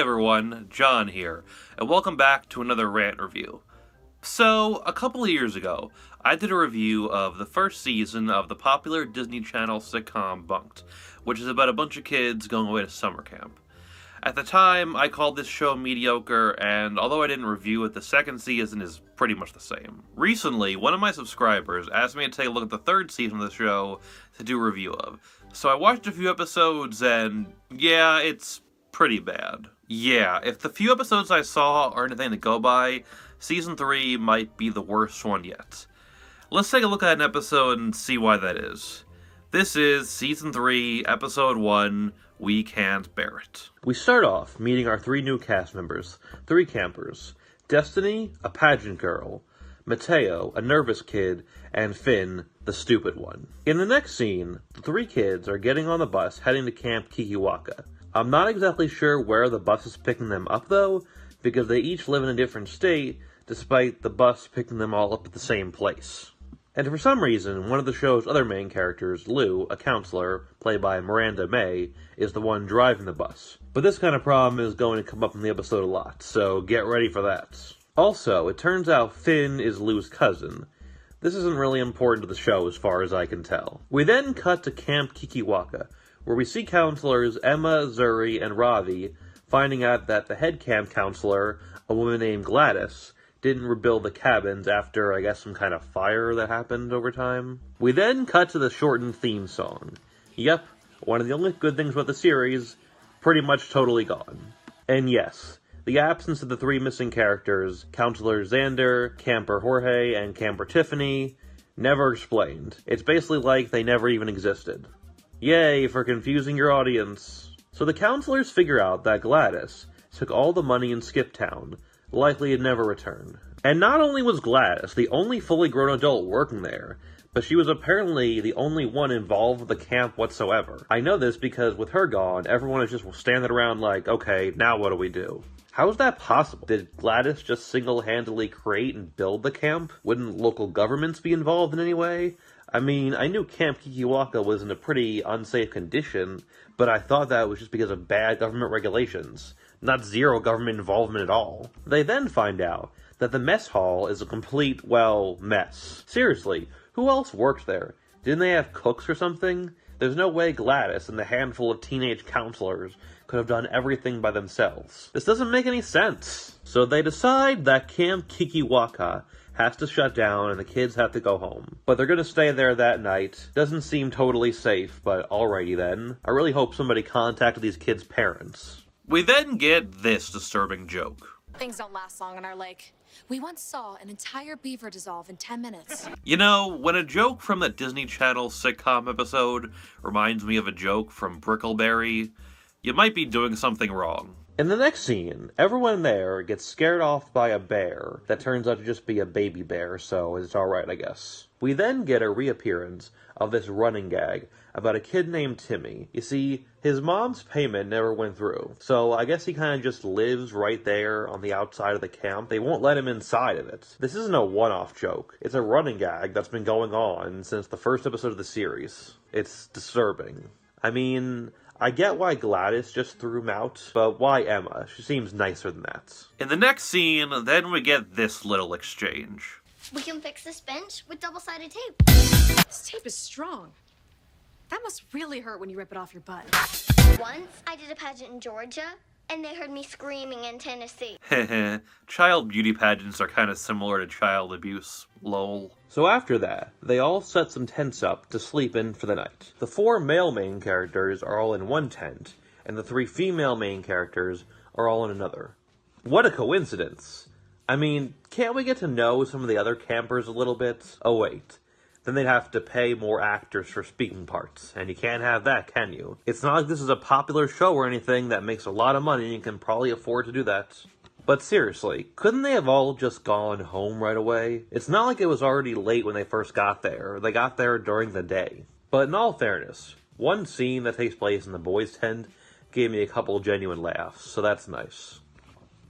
everyone, John here, and welcome back to another Rant review. So, a couple of years ago, I did a review of the first season of the popular Disney Channel sitcom Bunk'd, which is about a bunch of kids going away to summer camp. At the time, I called this show mediocre, and although I didn't review it, the second season is pretty much the same. Recently, one of my subscribers asked me to take a look at the third season of the show to do a review of. So I watched a few episodes, and yeah, it's pretty bad. Yeah, if the few episodes I saw are anything to go by, Season 3 might be the worst one yet. Let's take a look at an episode and see why that is. This is Season 3, Episode 1, We Can't Bear It. We start off meeting our three new cast members, three campers. Destiny, a pageant girl. Mateo, a nervous kid. And Finn, the stupid one. In the next scene, the three kids are getting on the bus heading to Camp Kikiwaka. I'm not exactly sure where the bus is picking them up though, because they each live in a different state, despite the bus picking them all up at the same place. And for some reason, one of the show's other main characters, Lou, a counselor, played by Miranda May, is the one driving the bus. But this kind of problem is going to come up in the episode a lot, so get ready for that. Also, it turns out Finn is Lou's cousin. This isn't really important to the show as far as I can tell. We then cut to Camp Kikiwaka, where we see counselors Emma, Zuri, and Ravi finding out that the head camp counselor, a woman named Gladys, didn't rebuild the cabins after, I guess, some kind of fire that happened over time. We then cut to the shortened theme song. Yep, one of the only good things about the series, pretty much totally gone. And yes, the absence of the three missing characters, Counselor Xander, Camper Jorge, and Camper Tiffany, never explained. It's basically like they never even existed. Yay for confusing your audience. So the counselors figure out that Gladys took all the money in Skip Town, likely to never return. And not only was Gladys the only fully grown adult working there, but she was apparently the only one involved with the camp whatsoever. I know this because with her gone, everyone is just standing around like, okay, now what do we do? How is that possible? Did Gladys just single-handedly create and build the camp? Wouldn't local governments be involved in any way? I mean, I knew Camp Kikiwaka was in a pretty unsafe condition, but I thought that was just because of bad government regulations, not zero government involvement at all. They then find out that the mess hall is a complete, well, mess. Seriously, who else worked there? Didn't they have cooks or something? There's no way Gladys and the handful of teenage counselors could have done everything by themselves. This doesn't make any sense. So they decide that Camp Kikiwaka has to shut down and the kids have to go home. But they're gonna stay there that night. Doesn't seem totally safe, but alrighty then. I really hope somebody contacted these kids' parents. We then get this disturbing joke. Things don't last long on our lake. We once saw an entire beaver dissolve in 10 minutes. You know, when a joke from the Disney Channel sitcom episode reminds me of a joke from Brickleberry, you might be doing something wrong. In the next scene, everyone there gets scared off by a bear that turns out to just be a baby bear, so it's alright, I guess. We then get a reappearance of this running gag about a kid named Timmy. You see, his mom's payment never went through, so I guess he kind of just lives right there on the outside of the camp. They won't let him inside of it. This isn't a one-off joke. It's a running gag that's been going on since the first episode of the series. It's disturbing. I mean, I get why Gladys just threw him out, but why Emma? She seems nicer than that. In the next scene, then we get this little exchange. We can fix this bench with double-sided tape. This tape is strong. That must really hurt when you rip it off your butt. Once, I did a pageant in Georgia, and they heard me screaming in Tennessee. Heh. Child beauty pageants are kind of similar to child abuse. Lol. So after that, they all set some tents up to sleep in for the night. The four male main characters are all in one tent, and the three female main characters are all in another. What a coincidence! I mean, can't we get to know some of the other campers a little bit? Oh wait, then they'd have to pay more actors for speaking parts, and you can't have that, can you? It's not like this is a popular show or anything that makes a lot of money and you can probably afford to do that. But seriously, couldn't they have all just gone home right away? It's not like it was already late when they first got there. They got there during the day. But in all fairness, one scene that takes place in the boys' tent gave me a couple genuine laughs, so that's nice.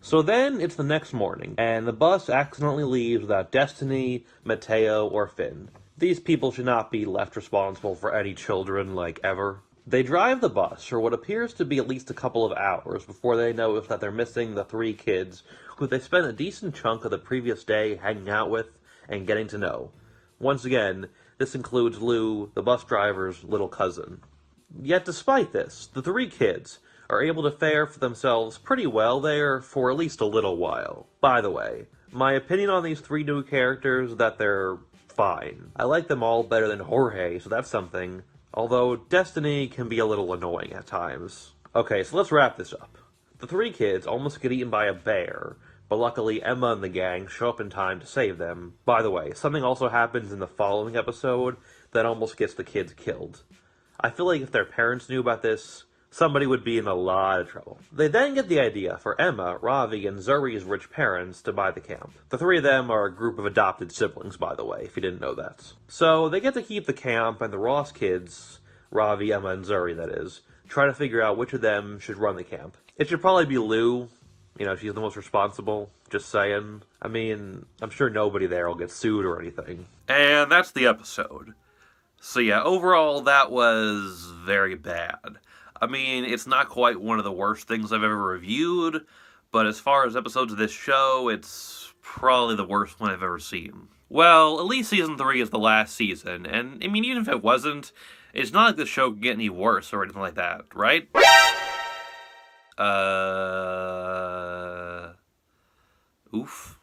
So then it's the next morning, and the bus accidentally leaves without Destiny, Mateo, or Finn. These people should not be left responsible for any children, like, ever. They drive the bus for what appears to be at least a couple of hours before they notice that they're missing the three kids who they spent a decent chunk of the previous day hanging out with and getting to know. Once again, this includes Lou, the bus driver's little cousin. Yet despite this, the three kids are able to fare for themselves pretty well there for at least a little while. By the way, my opinion on these three new characters is that they're fine. I like them all better than Jorge, so that's something. Although Destiny can be a little annoying at times. Okay, so let's wrap this up. The three kids almost get eaten by a bear, but luckily Emma and the gang show up in time to save them. By the way, something also happens in the following episode that almost gets the kids killed. I feel like if their parents knew about this, somebody would be in a lot of trouble. They then get the idea for Emma, Ravi, and Zuri's rich parents to buy the camp. The three of them are a group of adopted siblings, by the way, if you didn't know that. So they get to keep the camp, and the Ross kids, Ravi, Emma, and Zuri, that is, try to figure out which of them should run the camp. It should probably be Lou. You know, she's the most responsible, just saying. I mean, I'm sure nobody there will get sued or anything. And that's the episode. So yeah, overall, that was very bad. I mean, it's not quite one of the worst things I've ever reviewed, but as far as episodes of this show, it's probably the worst one I've ever seen. Well, at least Season 3 is the last season, and I mean, even if it wasn't, it's not like the show could get any worse or anything like that, right? Oof.